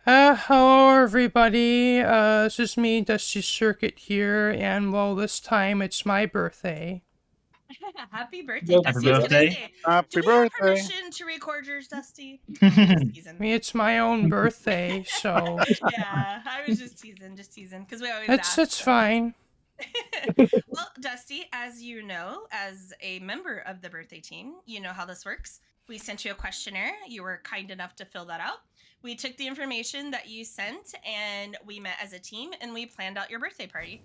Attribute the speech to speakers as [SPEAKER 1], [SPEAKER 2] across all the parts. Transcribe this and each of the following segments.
[SPEAKER 1] Hello everybody, this is me, Dusty Circuit here, and well, this time it's my birthday.
[SPEAKER 2] Happy birthday,
[SPEAKER 3] Well,
[SPEAKER 4] Happy
[SPEAKER 2] Dusty. I was gonna
[SPEAKER 4] birthday.
[SPEAKER 2] say, do
[SPEAKER 3] Happy
[SPEAKER 2] we have
[SPEAKER 3] birthday.
[SPEAKER 2] permission to record yours, Dusty? Just teasing.
[SPEAKER 1] I mean, it's my own birthday, so
[SPEAKER 2] Yeah, I was just teasing, because we always
[SPEAKER 1] it's
[SPEAKER 2] ask.
[SPEAKER 1] it's fine.
[SPEAKER 2] Well, Dusty, as you know, as a member of the birthday team, you know how this works. We sent you a questionnaire. You were kind enough to fill that out. We took the information that you sent and we met as a team and we planned out your birthday party.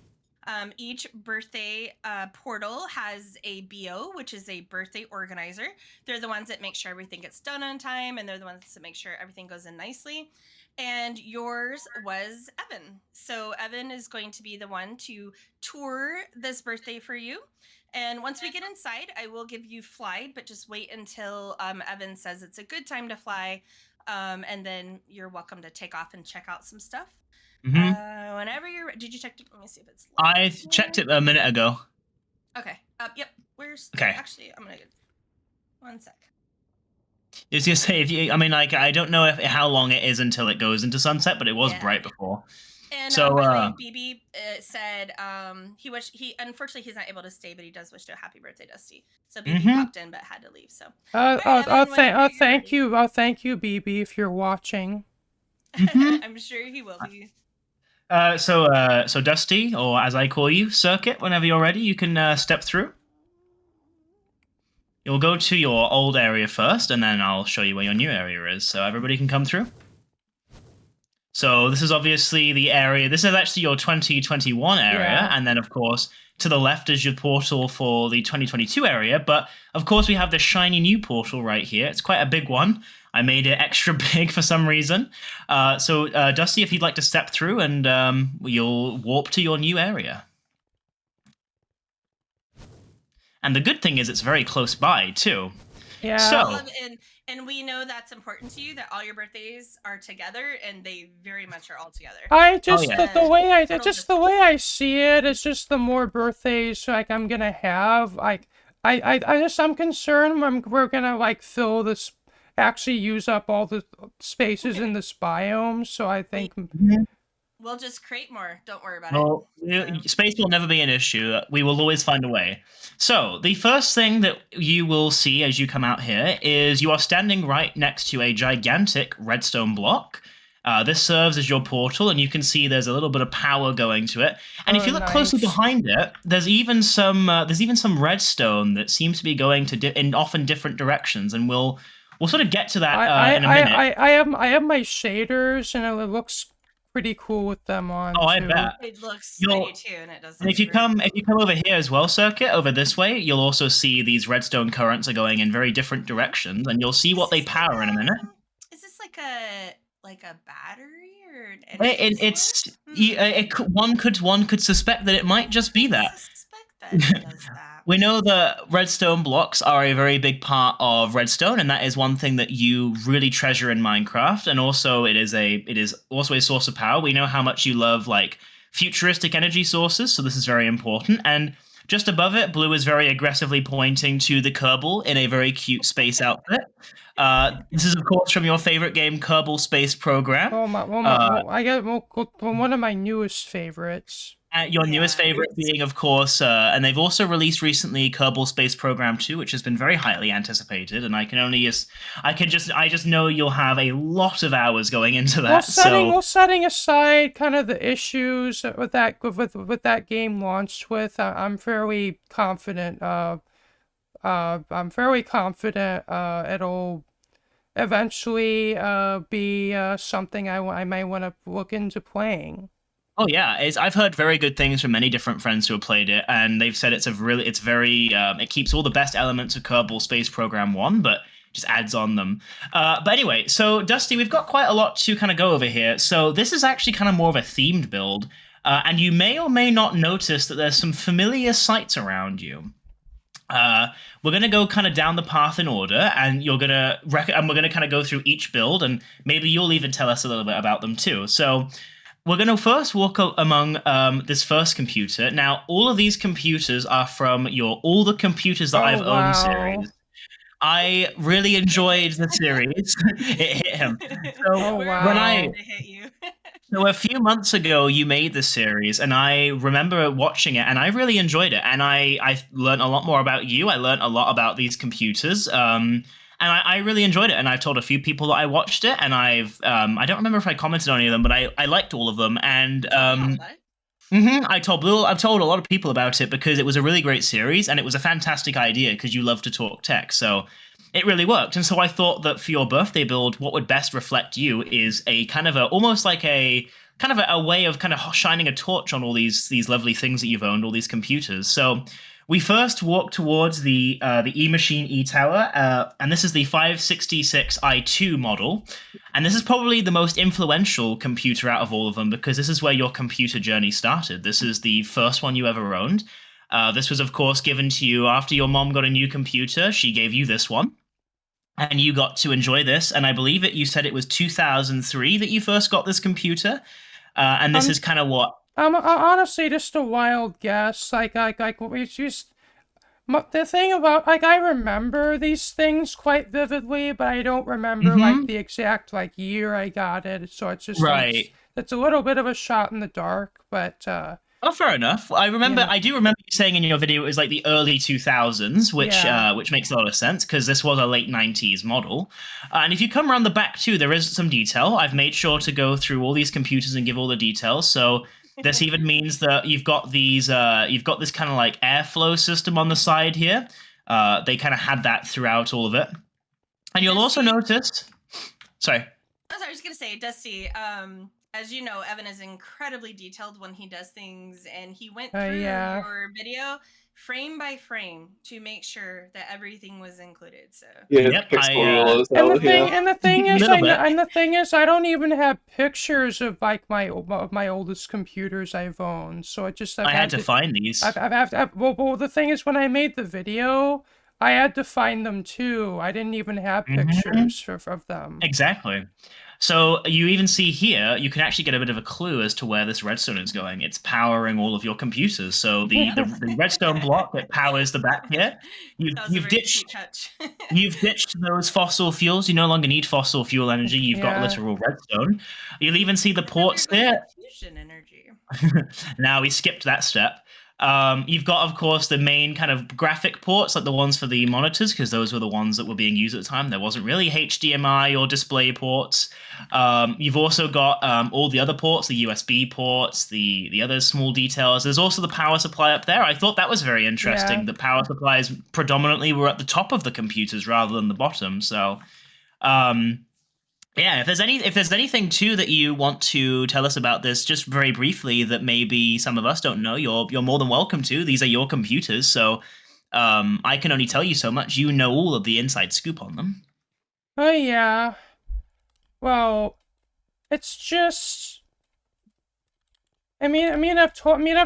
[SPEAKER 2] Each birthday portal has a BO, which is a birthday organizer. They're the ones that make sure everything gets done on time, and they're the ones that make sure everything goes in nicely. And yours was Evan. So Evan is going to be the one to tour this birthday for you. And once we get inside, I will give you fly, but just wait until Evan says it's a good time to fly. And then you're welcome to take off and check out some stuff. Whenever you're, did you check? Let me see if it's.
[SPEAKER 4] I checked it a minute ago.
[SPEAKER 2] Okay. Yep. Where's?
[SPEAKER 4] Okay.
[SPEAKER 2] Actually, I'm gonna get. One sec.
[SPEAKER 4] I was gonna say, I don't know how long it is until it goes into sunset, but it was bright before.
[SPEAKER 2] And
[SPEAKER 4] So,
[SPEAKER 2] by the way, BB said he unfortunately he's not able to stay, but he does wish you a happy birthday, Dusty. So BB popped in but had to leave. So.
[SPEAKER 1] Thank you, BB, if you're watching.
[SPEAKER 2] I'm sure he will be.
[SPEAKER 4] So Dusty, or as I call you, Circuit, whenever you're ready, you can step through. You'll go to your old area first, and then I'll show you where your new area is, so everybody can come through. So this is obviously the area. This is actually your 2021 area, and then, of course, to the left is your portal for the 2022 area. But, of course, we have this shiny new portal right here. It's quite a big one. I made it extra big for some reason. So, Dusty, if you'd like to step through, and you'll warp to your new area. And the good thing is it's very close by, too.
[SPEAKER 1] Yeah.
[SPEAKER 4] So,
[SPEAKER 2] and we know that's important to you, that all your birthdays are together, and they very much are all together.
[SPEAKER 1] The way I see it, it's just the more birthdays like I'm gonna have, like I'm concerned we're gonna like fill this, actually use up all the spaces in this biome. So I think.
[SPEAKER 2] We'll just create more. Don't worry about
[SPEAKER 4] it. Space will never be an issue. We will always find a way. So, the first thing that you will see as you come out here is you are standing right next to a gigantic redstone block. This serves as your portal, and you can see there's a little bit of power going to it. And if you look closely behind it, there's even some redstone that seems to be going to in often different directions, and we'll sort of get to that in a minute.
[SPEAKER 1] I have my shaders, and it looks pretty cool with them on.
[SPEAKER 4] Oh, I bet.
[SPEAKER 2] It looks pretty too, and it does.
[SPEAKER 4] And if you come over here as well, Circuit, over this way, you'll also see these redstone currents are going in very different directions, and you'll see what they power in a minute.
[SPEAKER 2] Is this like a battery or an energy
[SPEAKER 4] one could suspect that it might just be that.
[SPEAKER 2] It does that.
[SPEAKER 4] We know that redstone blocks are a very big part of redstone, and that is one thing that you really treasure in Minecraft. And also, it is also a source of power. We know how much you love like futuristic energy sources, so this is very important. And just above it, Blue is very aggressively pointing to the Kerbal in a very cute space outfit. This is, of course, from your favorite game, Kerbal Space Program.
[SPEAKER 1] One of my newest favorites.
[SPEAKER 4] Your newest favorite being, of course, and they've also released recently Kerbal Space Program 2, which has been very highly anticipated, and I just know you'll have a lot of hours going into that.
[SPEAKER 1] Setting aside kind of the issues with that game launched with, I'm fairly confident. It'll eventually be something I might want to look into playing.
[SPEAKER 4] Oh yeah, I've heard very good things from many different friends who have played it, and they've said it keeps all the best elements of Kerbal Space Program 1, but just adds on them. But anyway, so Dusty, we've got quite a lot to kind of go over here. So this is actually kind of more of a themed build, and you may or may not notice that there's some familiar sights around you. We're going to go kind of down the path in order, and we're going to kind of go through each build, and maybe you'll even tell us a little bit about them too. So we're going to first walk among this first computer. Now, all of these computers are from all the computers that I've owned series. I really enjoyed the series. It hit him. So
[SPEAKER 1] Oh,
[SPEAKER 2] We're
[SPEAKER 4] when
[SPEAKER 2] all
[SPEAKER 1] wow.
[SPEAKER 2] trying to hit you.
[SPEAKER 4] so a few months ago, you made this series, and I remember watching it, and I really enjoyed it. And I learned a lot more about you. I learned a lot about these computers. And I really enjoyed it. And I've told a few people that I watched it, and I don't remember if I commented on any of them, but I liked all of them. And
[SPEAKER 2] You told me all about it.
[SPEAKER 4] I've told a lot of people about it because it was a really great series and it was a fantastic idea because you love to talk tech. So it really worked. And so I thought that for your birthday build, what would best reflect you is a kind of a almost like a kind of a way of kind of shining a torch on all these lovely things that you've owned, all these computers. So we first walked towards the E Machine E Tower, and this is the 566 i2 model. And this is probably the most influential computer out of all of them because this is where your computer journey started. This is the first one you ever owned. This was, of course, given to you after your mom got a new computer. She gave you this one, and you got to enjoy this. And I believe it. You said it was 2003 that you first got this computer, and this
[SPEAKER 1] Um,
[SPEAKER 4] is kind of what.
[SPEAKER 1] Honestly, just a wild guess. We just the thing about I remember these things quite vividly, but I don't remember
[SPEAKER 4] Hmm.
[SPEAKER 1] the exact year I got it. So it's just
[SPEAKER 4] Right.
[SPEAKER 1] it's a little bit of a shot in the dark. But
[SPEAKER 4] Oh, fair enough.
[SPEAKER 1] yeah,
[SPEAKER 4] I do remember you saying in your video it was like the early 2000s,
[SPEAKER 1] yeah.
[SPEAKER 4] which makes a lot of sense because this was a late 90s model. And if you come around the back too, there is some detail. I've made sure to go through all these computers and give all the details. So this even means that you've got this kind of like airflow system on the side here. They kind of had that throughout all of it. And you'll also
[SPEAKER 2] Dusty,
[SPEAKER 4] notice, sorry.
[SPEAKER 2] I was just gonna say, Dusty. As you know, Evan is incredibly detailed when he does things, and he went through
[SPEAKER 1] Yeah.
[SPEAKER 2] your video frame by frame to make sure that everything was included. So
[SPEAKER 3] Yeah,
[SPEAKER 4] Yep,
[SPEAKER 3] pixel
[SPEAKER 4] I
[SPEAKER 3] rule as
[SPEAKER 1] And the
[SPEAKER 3] well.
[SPEAKER 1] thing,
[SPEAKER 3] Yeah.
[SPEAKER 1] and the thing is,
[SPEAKER 4] little bit.
[SPEAKER 1] I don't even have pictures of my oldest computers I've owned. So I've
[SPEAKER 4] I had to
[SPEAKER 1] to,
[SPEAKER 4] find these.
[SPEAKER 1] well, the thing is, when I made the video, I had to find them too. I didn't even have
[SPEAKER 4] Mhm.
[SPEAKER 1] pictures of them.
[SPEAKER 4] Exactly. So you even see here, you can actually get a bit of a clue as to where this redstone is going. It's powering all of your computers. So the redstone block that powers the back here,
[SPEAKER 2] that was a
[SPEAKER 4] you've
[SPEAKER 2] very cute
[SPEAKER 4] ditched
[SPEAKER 2] touch.
[SPEAKER 4] you've ditched those fossil fuels. You no longer need fossil fuel energy. You've got
[SPEAKER 1] Yeah.
[SPEAKER 4] literal redstone. You'll even see the
[SPEAKER 2] I thought we were
[SPEAKER 4] ports
[SPEAKER 2] going to
[SPEAKER 4] there.
[SPEAKER 2] have fusion energy.
[SPEAKER 4] Now we skipped that step. You've got, of course, the main kind of graphic ports, like the ones for the monitors, because those were the ones that were being used at the time. There wasn't really HDMI or display ports. You've also got all the other ports, the USB ports, the other small details. There's also the power supply up there. I thought that was very interesting.
[SPEAKER 1] Yeah.
[SPEAKER 4] The power supplies predominantly were at the top of the computers rather than the bottom. So, um, yeah, if there's anything too that you want to tell us about this, just very briefly, that maybe some of us don't know, you're more than welcome to. These are your computers, so I can only tell you so much. You know all of the inside scoop on them.
[SPEAKER 1] Oh yeah. Well, it's just. I've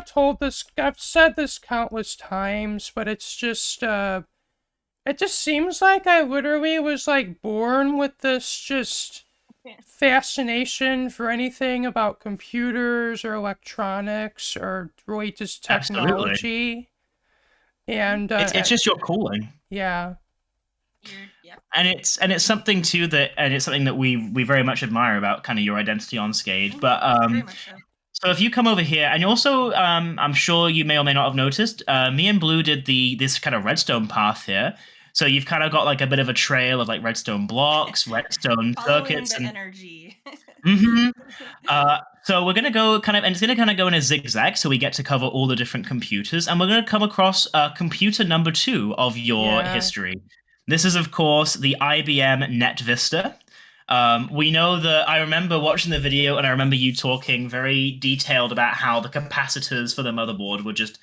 [SPEAKER 1] told this, I've said this countless times, but it's just, it just seems like I literally was born with this just fascination for anything about computers or electronics or really just
[SPEAKER 4] Absolutely,
[SPEAKER 1] technology. And
[SPEAKER 4] it's just your calling.
[SPEAKER 1] yeah,
[SPEAKER 2] Yep.
[SPEAKER 4] And it's something too that and it's something that we very much admire about kind of your identity on stage. But
[SPEAKER 2] Very much so.
[SPEAKER 4] so if you come over here, and you also, I'm sure you may or may not have noticed, me and Blue did this kind of redstone path here. So you've kind of got like a bit of a trail of like redstone blocks, redstone
[SPEAKER 2] Following
[SPEAKER 4] circuits,
[SPEAKER 2] the
[SPEAKER 4] and
[SPEAKER 2] energy.
[SPEAKER 4] hmm so we're gonna go kind of, and it's gonna kind of go in a zigzag, so we get to cover all the different computers, and we're gonna come across computer number 2 of your
[SPEAKER 1] yeah.
[SPEAKER 4] history. This is, of course, the IBM NetVista. We know that I remember watching the video, and I remember you talking very detailed about how the capacitors for the motherboard were just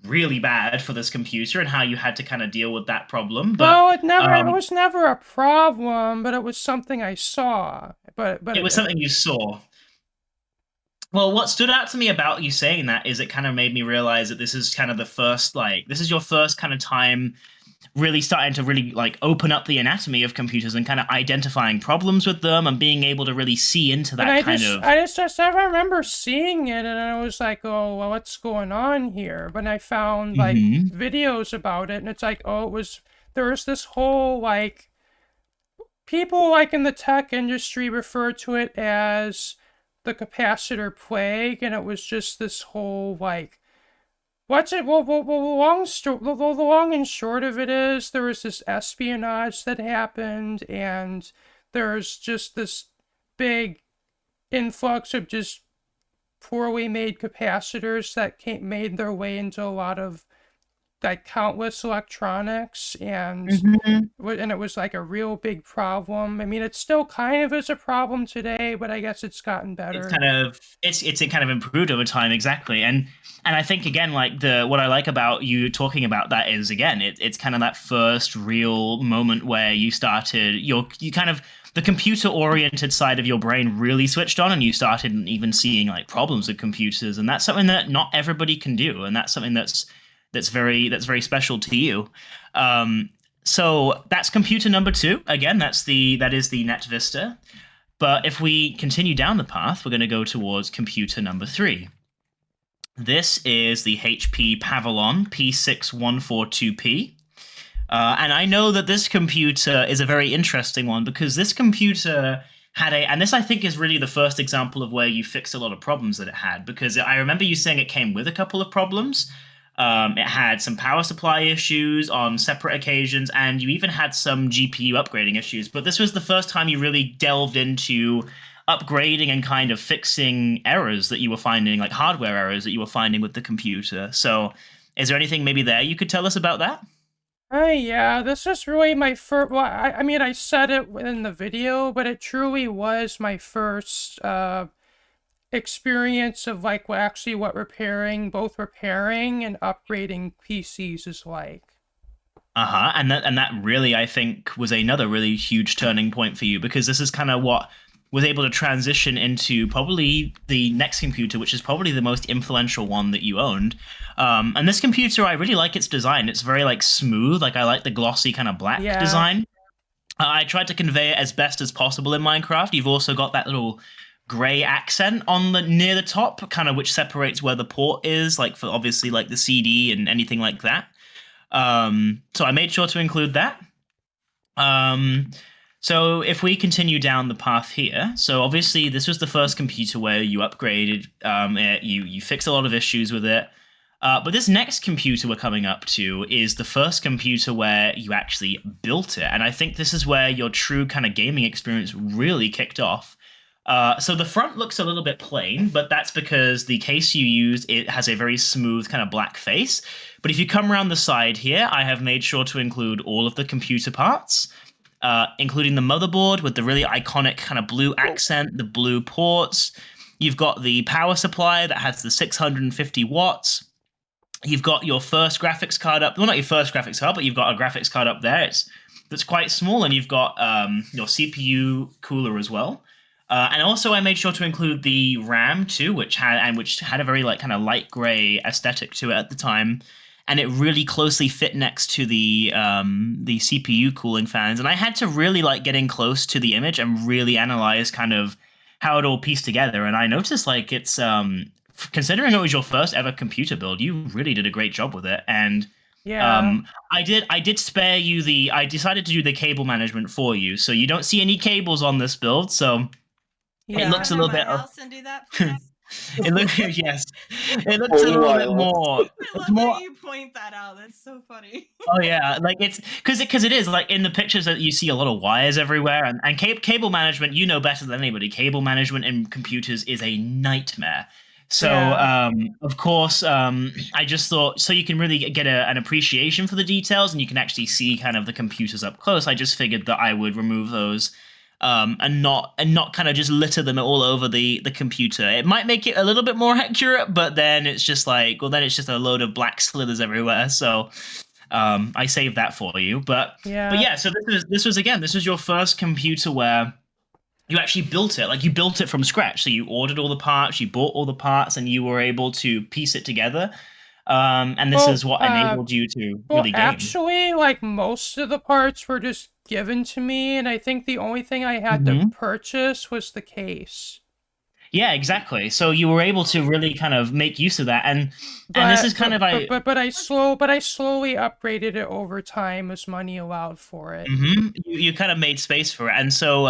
[SPEAKER 4] really bad for this computer, and how you had to kind of deal with that problem. But
[SPEAKER 1] Well, it was never a problem, but it was something I saw. But
[SPEAKER 4] it was something you saw. Well, what stood out to me about you saying that is it kind of made me realize that this is kind of the first, like, this is your first kind of time really starting to really like open up the anatomy of computers and kind of identifying problems with them and being able to really see into that
[SPEAKER 1] I remember seeing it, and I was like, oh, well, what's going on here? But I found
[SPEAKER 4] Mhm.
[SPEAKER 1] videos about it, and it's like, oh, it was there was this whole like people like in the tech industry refer to it as the capacitor plague, and it was just this whole like what's it? The long and short of it is there was this espionage that happened, and there's just this big influx of just poorly made capacitors that made their way into a lot of like countless electronics, and it was like a real big problem. I mean, it still kind of is a problem today, but I guess it's gotten
[SPEAKER 4] It's
[SPEAKER 1] better.
[SPEAKER 4] kind of it's kind of improved over time, exactly. And I think again, like the what I like about you talking about that is again, it's kind of that first real moment where you started you kind of the computer oriented side of your brain really switched on, and you started even seeing like problems with computers, and that's something that not everybody can do, and that's something that's very special to you. um so that's computer number two. Again, that is the net vista. But if we continue down the path, we're going to go towards computer number three. This is the HP Pavilion P6142P. And I know that this computer is a very interesting one because this computer and this I think is really the first example of where you fixed a lot of problems that it had, because I remember you saying it came with a couple of problems. It had some power supply issues on separate occasions, and you even had some GPU upgrading issues. But this was the first time you really delved into upgrading and kind of fixing errors that you were finding, like hardware errors that you were finding with the computer. So, is there anything maybe there you could tell us about that?
[SPEAKER 1] Yeah, this is really my first. Well, I mean, I said it in the video, but it truly was my first experience of like what both repairing and upgrading PCs is like.
[SPEAKER 4] Uh-huh. And that really, I think, was another really huge turning point for you, because this is kind of what was able to transition into probably the next computer, which is probably the most influential one that you owned. And this computer, I really like its design. It's very like smooth. Like I like the glossy kind of black
[SPEAKER 1] Yeah,
[SPEAKER 4] design. I tried to convey it as best as possible in Minecraft. You've also got that little gray accent on the near the top, kind of which separates where the port is, like for obviously like the CD and anything like that. So I made sure to include that. Um, so if we continue down the path here, so obviously this was the first computer where you upgraded it, you fixed a lot of issues with it. But this next computer we're coming up to is the first computer where you actually built it, and I think this is where your true kind of gaming experience really kicked off. So the front looks a little bit plain, but that's because the case you used, it has a very smooth kind of black face. But if you come around the side here, I have made sure to include all of the computer parts, including the motherboard with the really iconic kind of blue accent, the blue ports. You've got the power supply that has the 650 watts. You've got your first graphics card up. Well, not your first graphics card, but you've got a graphics card up there. That's quite small, and you've got your CPU cooler as well. And also, I made sure to include the RAM too, which had a very like kind of light gray aesthetic to it at the time, and it really closely fit next to the CPU cooling fans. And I had to really like get in close to the image and really analyze kind of how it all pieced together. And I noticed like it's considering it was your first ever computer build, you really did a great job with it. And
[SPEAKER 1] yeah,
[SPEAKER 4] I did spare you I decided to do the cable management for you, so you don't see any cables on this build. So it
[SPEAKER 1] yeah.
[SPEAKER 4] looks a
[SPEAKER 2] Come to
[SPEAKER 4] little
[SPEAKER 2] my
[SPEAKER 4] bit.
[SPEAKER 2] house and do that, please.
[SPEAKER 4] It looks yes. It looks a
[SPEAKER 3] Only
[SPEAKER 4] little bit
[SPEAKER 3] wireless.
[SPEAKER 4] more.
[SPEAKER 2] I
[SPEAKER 4] It's
[SPEAKER 2] love
[SPEAKER 4] more.
[SPEAKER 2] that you point that out. That's so funny.
[SPEAKER 4] Oh yeah, like it's because it is like in the pictures that you see a lot of wires everywhere, and cable management. You know better than anybody. Cable management in computers is a nightmare. So
[SPEAKER 1] Yeah,
[SPEAKER 4] of course, I just thought so you can really get an appreciation for the details, and you can actually see kind of the computers up close. I just figured that I would remove those. And not kind of just litter them all over the computer. It might make it a little bit more accurate, but then it's just like, well, then it's just a load of black slithers everywhere. So I saved that for you. But
[SPEAKER 1] yeah.
[SPEAKER 4] yeah, so this was your first computer where you actually built it. Like you built it from scratch. So you ordered all the parts, you bought all the parts, and you were able to piece it together. And this is
[SPEAKER 1] Well,
[SPEAKER 4] what enabled you to
[SPEAKER 1] well,
[SPEAKER 4] really game.
[SPEAKER 1] actually, like most of the parts were just given to me, and I think the only thing I had to
[SPEAKER 4] Mhm.
[SPEAKER 1] purchase was the case.
[SPEAKER 4] Yeah, exactly. So you were able to really kind of make use of that, and this is
[SPEAKER 1] But
[SPEAKER 4] kind of
[SPEAKER 1] but I slowly upgraded it over time as money allowed for it.
[SPEAKER 4] you kind of made space for it, and so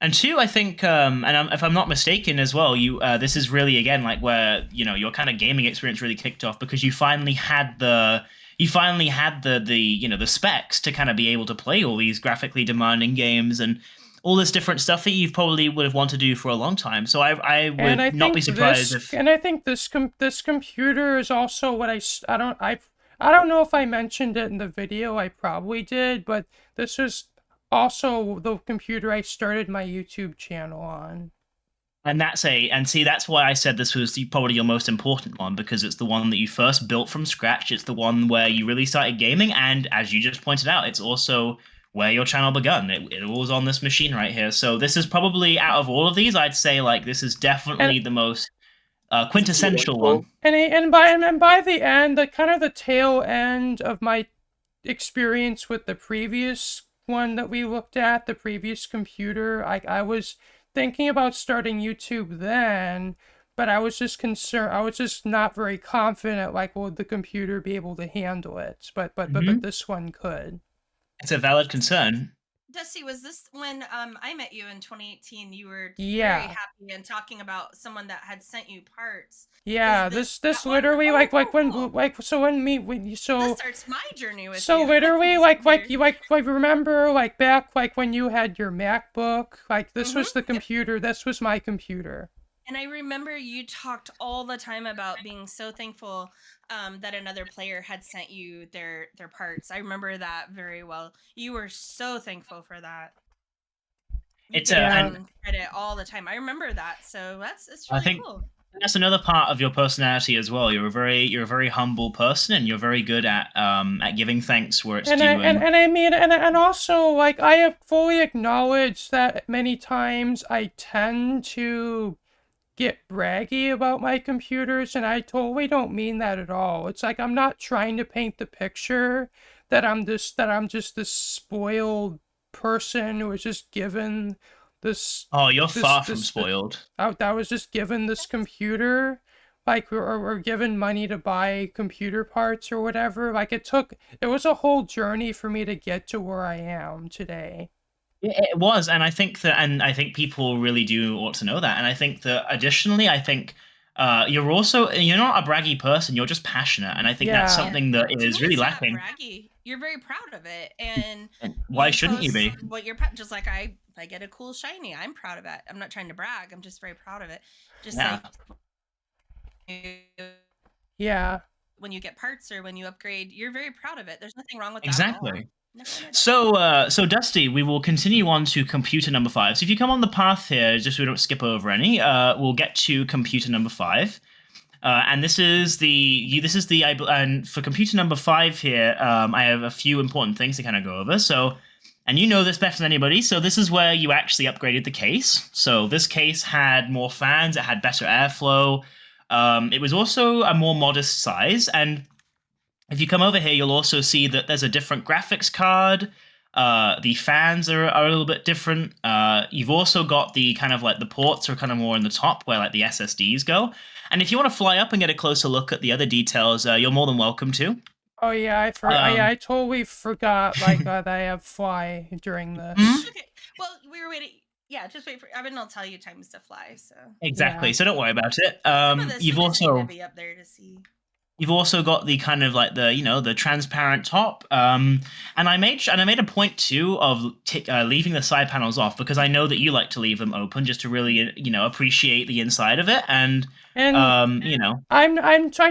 [SPEAKER 4] and two, I think, if I'm not mistaken as well, you this is really again like where your kind of gaming experience really kicked off because you finally had the the specs to kind of be able to play all these graphically demanding games and all this different stuff that you probably would have wanted to do for a long time. So I
[SPEAKER 1] And I
[SPEAKER 4] would not be
[SPEAKER 1] think
[SPEAKER 4] surprised
[SPEAKER 1] this,
[SPEAKER 4] if
[SPEAKER 1] and I think this computer is also what I don't know if I mentioned it in the video. I probably did, but this is also the computer I started my YouTube channel on.
[SPEAKER 4] and see that's why I said this was probably your most important one because it's the one that you first built from scratch. It's the one where you really started gaming, and as you just pointed out, it's also where your channel begun. It was on this machine right here. So this is probably out of all of these, I'd say like this is
[SPEAKER 1] And
[SPEAKER 4] definitely the most quintessential
[SPEAKER 3] Influential.
[SPEAKER 4] one.
[SPEAKER 1] and by the end, the kind of the tail end of my experience with the previous one that we looked at, the previous computer, I was thinking about starting YouTube then, but I was just concerned. I was just not very confident. Like, would the computer be able to handle it? But
[SPEAKER 4] Hmm.
[SPEAKER 1] this one could.
[SPEAKER 4] It's a valid concern.
[SPEAKER 2] Dusty, was this when I met you in 2018? You were very
[SPEAKER 1] Yeah.
[SPEAKER 2] happy and talking about someone that had sent you parts.
[SPEAKER 1] Yeah,
[SPEAKER 2] Is this
[SPEAKER 1] this
[SPEAKER 2] that one?
[SPEAKER 1] literally
[SPEAKER 2] Oh,
[SPEAKER 1] like when
[SPEAKER 2] cool.
[SPEAKER 1] like so when you
[SPEAKER 2] This
[SPEAKER 1] so
[SPEAKER 2] starts my journey with
[SPEAKER 1] so
[SPEAKER 2] you.
[SPEAKER 1] literally
[SPEAKER 2] This is weird.
[SPEAKER 1] like remember like back like when you had your MacBook, like this was the
[SPEAKER 2] Yep.
[SPEAKER 1] computer, this was my computer.
[SPEAKER 2] And I remember you talked all the time about being so thankful that another player had sent you their parts. I remember that very well. You were so thankful for that. You
[SPEAKER 4] It's
[SPEAKER 2] gave
[SPEAKER 4] a
[SPEAKER 1] Yeah.
[SPEAKER 4] and
[SPEAKER 2] them credit all the time. I remember that. So it's
[SPEAKER 4] I
[SPEAKER 2] really
[SPEAKER 4] think
[SPEAKER 2] cool.
[SPEAKER 4] that's another part of your personality as well. You're a very humble person, and you're very good at giving thanks where it's
[SPEAKER 1] And
[SPEAKER 4] due. And
[SPEAKER 1] I mean and also like I have fully acknowledged that many times I tend to get braggy about my computers, and I totally don't mean that at all. It's like I'm not trying to paint the picture that I'm just this spoiled person who was just given this
[SPEAKER 4] oh, you're
[SPEAKER 1] this
[SPEAKER 4] far from
[SPEAKER 1] this
[SPEAKER 4] spoiled.
[SPEAKER 1] that was just given this computer, like or given money to buy computer parts or whatever. Like it was a whole journey for me to get to where I am today.
[SPEAKER 4] It was, and I think people really do ought to know that. And I think that additionally, I think you're not a braggy person. You're just passionate, and I think that's
[SPEAKER 1] Yeah.
[SPEAKER 4] something that
[SPEAKER 2] To me,
[SPEAKER 4] is really
[SPEAKER 2] it's not
[SPEAKER 4] lacking.
[SPEAKER 2] braggy. You're very proud of it, and
[SPEAKER 4] And why
[SPEAKER 2] you
[SPEAKER 4] shouldn't you
[SPEAKER 2] post
[SPEAKER 4] be?
[SPEAKER 2] what you're just like I. If I get a cool shiny, I'm proud of it. I'm not trying to brag. I'm just very proud of it. Just
[SPEAKER 4] Yeah,
[SPEAKER 2] like
[SPEAKER 1] Yeah.
[SPEAKER 2] when you get parts or when you upgrade, you're very proud of it. There's nothing wrong with that at all.
[SPEAKER 4] exactly.
[SPEAKER 2] Nothing at all.
[SPEAKER 4] So Dusty, we will continue on to computer number 5. So if you come on the path here, just so we don't skip over any, we'll get to computer number 5. And and for computer number 5 here, I have a few important things to kind of go over. So, and you know this better than anybody. So this is where you actually upgraded the case. So this case had more fans, it had better airflow. It was also a more modest size, and if you come over here, you'll also see that there's a different graphics card. The fans are a little bit different. You've also got the kind of like the ports are kind of more in the top where like the SSDs go. And if you want to fly up and get a closer look at the other details, you're more than welcome to.
[SPEAKER 1] Oh yeah,
[SPEAKER 4] Um,
[SPEAKER 1] I totally forgot like that I have fly during
[SPEAKER 4] Mhm.
[SPEAKER 1] this.
[SPEAKER 2] Okay. Well, we were waiting. Yeah, just wait for. I mean, I'll tell you times to fly. So
[SPEAKER 1] Yeah.
[SPEAKER 4] Exactly. So don't worry about it.
[SPEAKER 2] some of this you just need to be up there to see.
[SPEAKER 4] You've also got the kind of like the the transparent top, and I made a point too of leaving the side panels off because I know that you like to leave them open just to really appreciate the inside of it, and
[SPEAKER 1] And
[SPEAKER 4] you know
[SPEAKER 1] I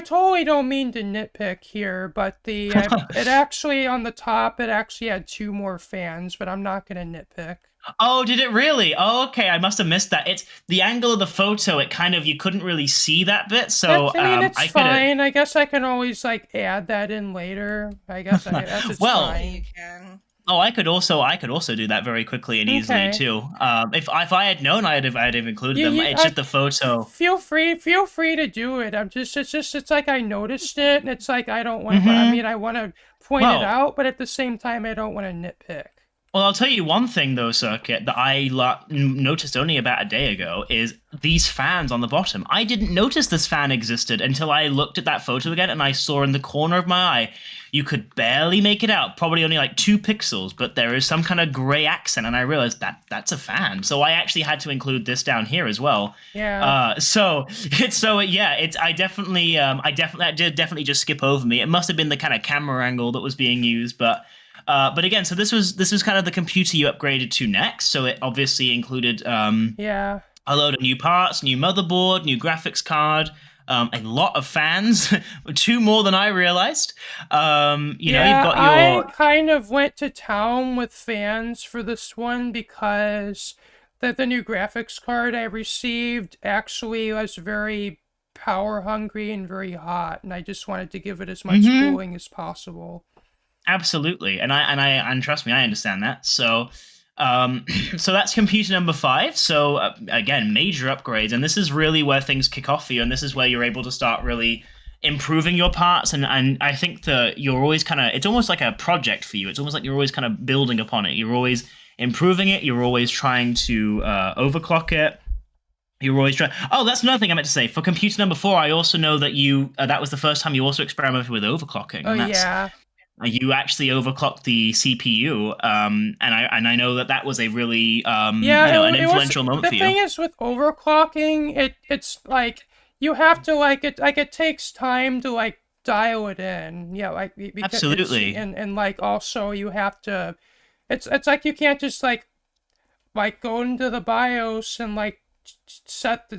[SPEAKER 1] totally don't mean to nitpick here, but it actually on the top it actually had two more fans, but I'm not gonna nitpick.
[SPEAKER 4] Oh, did it really? Oh, okay. I must have missed that. It's the angle of the photo. It kind of you couldn't really see that bit, so
[SPEAKER 1] I mean it's
[SPEAKER 4] I could have.
[SPEAKER 1] fine. I guess I can always like add that in later. I guess it's
[SPEAKER 4] Well,
[SPEAKER 2] Maybe you
[SPEAKER 1] fine.
[SPEAKER 2] can.
[SPEAKER 4] oh, I could also do that very quickly and easily
[SPEAKER 1] Okay.
[SPEAKER 4] too. If I had known, I'd have included them.
[SPEAKER 1] You
[SPEAKER 4] It's just the photo.
[SPEAKER 1] feel free to do it. I'm just it's like I noticed it, and it's like I don't want. I
[SPEAKER 4] Hmm.
[SPEAKER 1] mean I want to point it
[SPEAKER 4] Well,
[SPEAKER 1] out, but at the same time I don't want to nitpick.
[SPEAKER 4] Well, I'll tell you one thing though, Circuit, that I noticed only about a day ago is these fans on the bottom. I didn't notice this fan existed until I looked at that photo again and I saw in the corner of my eye, you could barely make it out, probably only like 2 pixels, but there is some kind of gray accent, and I realized that that's a fan. So I actually had to include this down here as well.
[SPEAKER 1] Yeah.
[SPEAKER 4] I did definitely just skip over me. It must have been the kind of camera angle that was being used, but again, so this was kind of the computer you upgraded to next. So it obviously included
[SPEAKER 1] Yeah.
[SPEAKER 4] a load of new parts, new motherboard, new graphics card, a lot of fans, 2 more than I realized. You've got your
[SPEAKER 1] I kind of went to town with fans for this one because the new graphics card I received actually was very power hungry and very hot, and I just wanted to give it as much cooling as possible.
[SPEAKER 4] Absolutely, and trust me, I understand that. So, so that's computer number 5. So again, major upgrades, and this is really where things kick off for you, and this is where you're able to start really improving your parts. And I think that you're always it's almost like a project for you. It's almost like you're always kind of building upon it. You're always improving it. You're always trying to overclock it. You're always trying. Oh, that's another thing I meant to say. For computer number 4, I also know that that was the first time you also experimented with overclocking.
[SPEAKER 1] Oh, yeah.
[SPEAKER 4] You actually overclocked the CPU, and I know that was a really an influential moment for you.
[SPEAKER 1] The thing is with overclocking, it's like you have to it takes time to like dial it in. Yeah, like because
[SPEAKER 4] absolutely,
[SPEAKER 1] and like also you have to. It's like you can't just like go into the BIOS and like set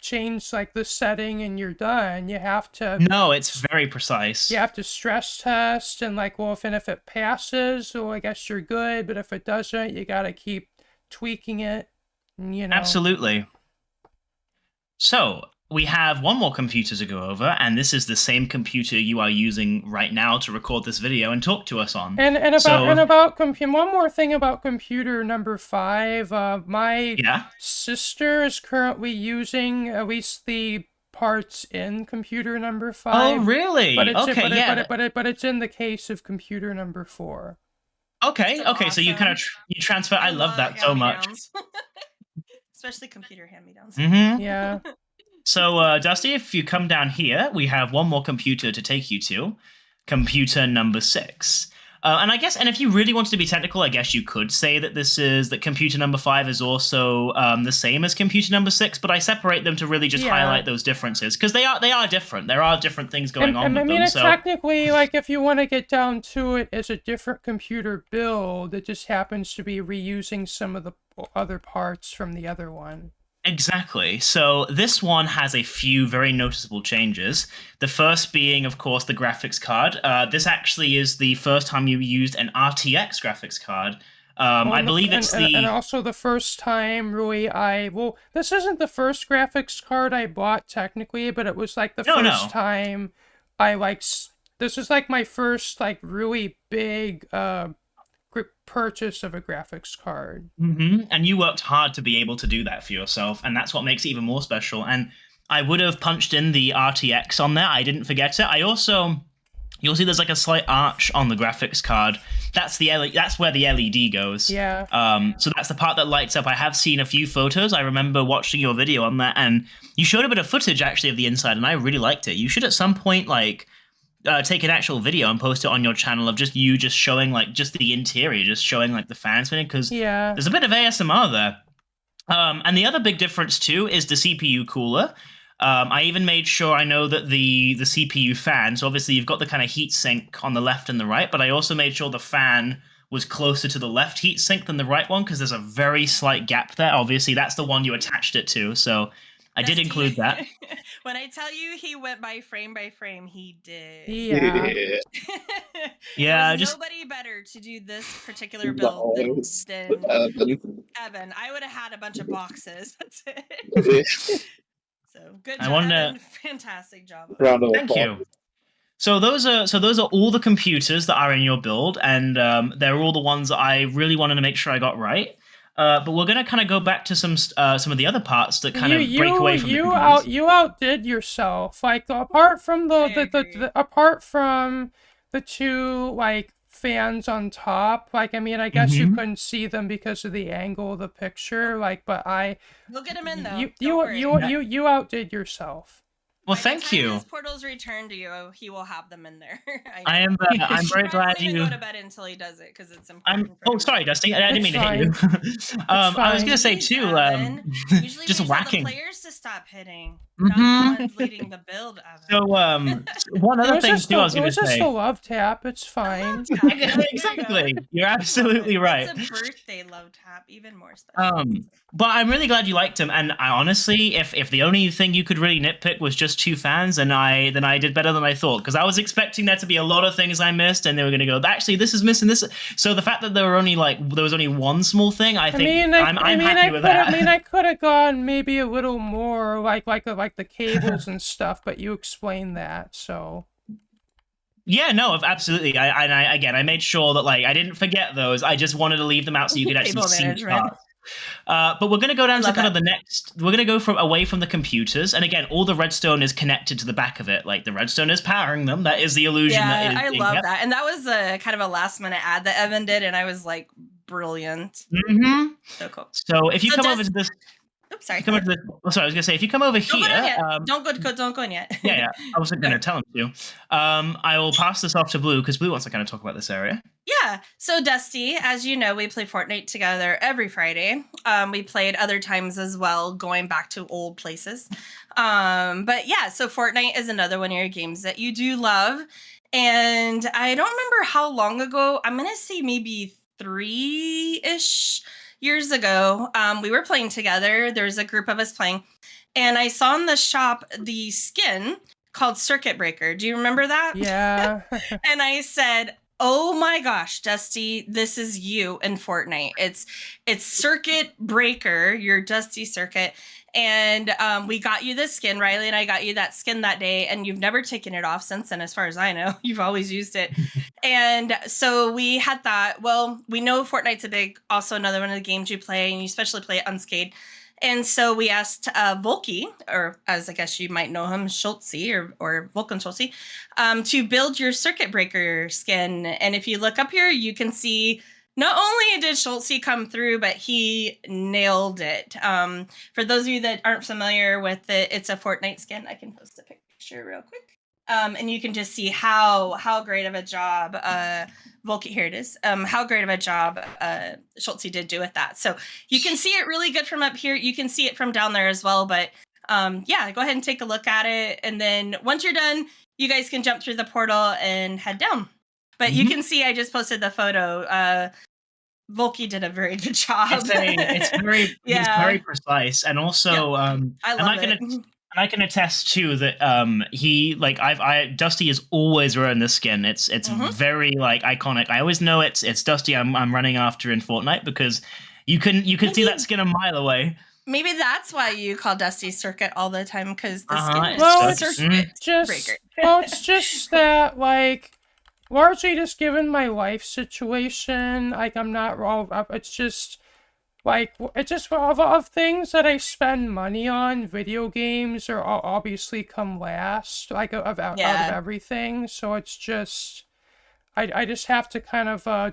[SPEAKER 1] change like the setting and you're done. You have to.
[SPEAKER 4] No, it's very precise.
[SPEAKER 1] You have to stress test and if it passes, well, I guess you're good. But if it doesn't, you gotta keep tweaking it.
[SPEAKER 4] Absolutely. So we have one more computer to go over, and this is the same computer you are using right now to record this video and talk to us on.
[SPEAKER 1] And one more thing about computer number 5. My sister is currently using at least the parts in computer number 5.
[SPEAKER 4] Oh, really?
[SPEAKER 1] But it's in the case of computer number 4.
[SPEAKER 4] Okay. Awesome. So you kind of you transfer. I love that so much.
[SPEAKER 2] Especially computer hand-me-downs.
[SPEAKER 4] Mm-hmm.
[SPEAKER 1] Yeah.
[SPEAKER 4] So, Dusty, if you come down here, we have one more computer to take you to, computer number 6. And if you really wanted to be technical, I guess you could say that computer number 5 is also the same as computer number 6, but I separate them to really just highlight those differences, because they are different. There are different things going on with them.
[SPEAKER 1] Technically, if you want to get down to it, it's a different computer build. It just happens to be reusing some of the other parts from the other one.
[SPEAKER 4] Exactly. So this one has a few very noticeable changes. The first being, of course, the graphics card. This actually is the first time you used an RTX graphics card. I believe it's
[SPEAKER 1] and also the first time really this isn't the first graphics card I bought technically, but it was like the first time this was like my first like really big purchase of a graphics card.
[SPEAKER 4] Mm-hmm. And you worked hard to be able to do that for yourself, and that's what makes it even more special. And I would have punched in the RTX on there. I didn't forget it. You'll see there's like a slight arch on the graphics card. That's where the LED goes.
[SPEAKER 1] Yeah.
[SPEAKER 4] So that's the part that lights up. I have seen a few photos. I remember watching your video on that, and you showed a bit of footage actually of the inside, and I really liked it. You should at some point take an actual video and post it on your channel of just showing just the interior, just showing the fan spinning, because there's a bit of ASMR there. And the other big difference too is the CPU cooler. I even made sure I know that the CPU fan, so obviously you've got the kind of heat sink on the left and the right, but I also made sure the fan was closer to the left heat sink than the right one, because there's a very slight gap there. Obviously that's the one you attached it to, so I did include that.
[SPEAKER 2] When I tell you he went by frame, he did.
[SPEAKER 1] Yeah.
[SPEAKER 4] Yeah.
[SPEAKER 2] Nobody better to do this particular build than Evan. I would have had a bunch of boxes. That's it. So good job, Evan. Fantastic job.
[SPEAKER 4] Thank you. So those are all the computers that are in your build, and they're all the ones that I really wanted to make sure I got right. But we're gonna kind of go back to some of the other parts that kind of break away from
[SPEAKER 1] you outdid yourself. Apart from apart from the two fans on top. Like, I mean, I guess you
[SPEAKER 4] Mhm.
[SPEAKER 1] couldn't see them because of the angle of the picture. Like, but
[SPEAKER 2] We'll get him in though.
[SPEAKER 1] you
[SPEAKER 2] Don't worry.
[SPEAKER 1] you outdid yourself.
[SPEAKER 4] Well,
[SPEAKER 2] By
[SPEAKER 4] thank
[SPEAKER 2] the time
[SPEAKER 4] you.
[SPEAKER 2] his portals return to you, he will have them in there.
[SPEAKER 4] I am. I'm very
[SPEAKER 2] He
[SPEAKER 4] glad
[SPEAKER 2] won't even
[SPEAKER 4] you.
[SPEAKER 2] go to bed until he does it because it's important.
[SPEAKER 4] I'm.
[SPEAKER 2] For
[SPEAKER 4] Oh,
[SPEAKER 2] him.
[SPEAKER 4] sorry, Dusty. I didn't
[SPEAKER 1] It's
[SPEAKER 4] mean to hit you. I was
[SPEAKER 1] fine.
[SPEAKER 4] gonna say
[SPEAKER 2] Jeez,
[SPEAKER 4] too.
[SPEAKER 2] Evan. Usually
[SPEAKER 4] Just
[SPEAKER 2] we tell the
[SPEAKER 4] whacking.
[SPEAKER 2] players to stop hitting, not the
[SPEAKER 4] Mhm.
[SPEAKER 2] ones leading the build. Evan.
[SPEAKER 4] So, one
[SPEAKER 1] It
[SPEAKER 4] other
[SPEAKER 1] was
[SPEAKER 4] thing
[SPEAKER 1] just
[SPEAKER 4] too, I was
[SPEAKER 1] it
[SPEAKER 4] gonna
[SPEAKER 1] was just a
[SPEAKER 4] say.
[SPEAKER 1] love tap. It's fine.
[SPEAKER 2] Love tap. Yeah, there you go.
[SPEAKER 4] Exactly. You're
[SPEAKER 2] Love
[SPEAKER 4] absolutely
[SPEAKER 2] it.
[SPEAKER 4] right.
[SPEAKER 2] It's a birthday love tap, even more special.
[SPEAKER 4] But I'm really glad you liked him. And I honestly, if the only thing you could really nitpick was just 2 fans, then I did better than I thought, because I was expecting there to be a lot of things I missed, and they were going to go, actually, this is missing this. So the fact that there was only one small thing, I think I'm happy with that.
[SPEAKER 1] I mean, I could have gone maybe a little more like the cables and stuff, but you explained that, so.
[SPEAKER 4] Yeah, no, absolutely. I made sure that I didn't forget those. I just wanted to leave them out so you could actually
[SPEAKER 2] Cable
[SPEAKER 4] see
[SPEAKER 2] management.
[SPEAKER 4] charts. But we're going to go down to
[SPEAKER 2] love
[SPEAKER 4] kind of
[SPEAKER 2] that.
[SPEAKER 4] the next. We're going to go away from the computers, and again, all the redstone is connected to the back of it. Like the redstone is powering them. That is the illusion.
[SPEAKER 2] Yeah,
[SPEAKER 4] that is
[SPEAKER 2] I
[SPEAKER 4] being
[SPEAKER 2] love
[SPEAKER 4] kept.
[SPEAKER 2] that, and that was a kind of a last minute ad that Evan did, and I was like, brilliant.
[SPEAKER 4] Mm-hmm.
[SPEAKER 2] So cool.
[SPEAKER 4] So if you
[SPEAKER 2] So
[SPEAKER 4] come
[SPEAKER 2] does-
[SPEAKER 4] over to this,
[SPEAKER 2] Oops, sorry.
[SPEAKER 4] come over to this. Oh, sorry, I was going to say if you come over
[SPEAKER 2] Don't go
[SPEAKER 4] here.
[SPEAKER 2] down yet. Don't go in yet.
[SPEAKER 4] Yeah, I wasn't going to tell him to. I will pass this off to Blue because Blue wants to kind of talk about this area.
[SPEAKER 2] Yeah. So Dusty, as you know, we play Fortnite together every Friday. We played other times as well, going back to old places. But yeah, so Fortnite is another one of your games that you do love. And I don't remember how long ago, I'm gonna say maybe 3-ish years ago. We were playing together. There's a group of us playing, and I saw in the shop the skin called Circuit Breaker. Do you remember that?
[SPEAKER 1] Yeah.
[SPEAKER 2] And I said, "Oh my gosh, Dusty, this is you in Fortnite. It's Circuit Breaker, your Dusty Circuit." And we got you this skin. Riley and I got you that skin that day, and you've never taken it off since then, as far as I know. You've always used it. And so we had thought, well, we know Fortnite's also another one of the games you play, and you especially play it unscathed. And so we asked Volky, or as I guess you might know him, Schultze or Vulcan Schultze, to build your Circuit Breaker skin. And if you look up here, you can see not only did Schultze come through, but he nailed it. For those of you that aren't familiar with it, it's a Fortnite skin. I can post a picture real quick. And you can just see how great of a job Volky, here it is. How great of a job Schultze did do with that. So you can see it really good from up here. You can see it from down there as well. But yeah, go ahead and take a look at it. And then once you're done, you guys can jump through the portal and head down. But you can see I just posted the photo. Volky did a very good job.
[SPEAKER 4] It's very precise, and also
[SPEAKER 2] I love it.
[SPEAKER 4] And I can attest too that Dusty is always wearing this skin. It's very iconic. I always know it's Dusty I'm running after in Fortnite because you can see that skin a mile away.
[SPEAKER 2] Maybe that's why you call Dusty Circuit all the time, because the skin is
[SPEAKER 1] Well,
[SPEAKER 2] Circuit Breaker.
[SPEAKER 1] It's just that largely just given my life situation, I'm not wrong. It's just of things that I spend money on. Video games are obviously come last, out of everything. So it's just, I just have to kind of I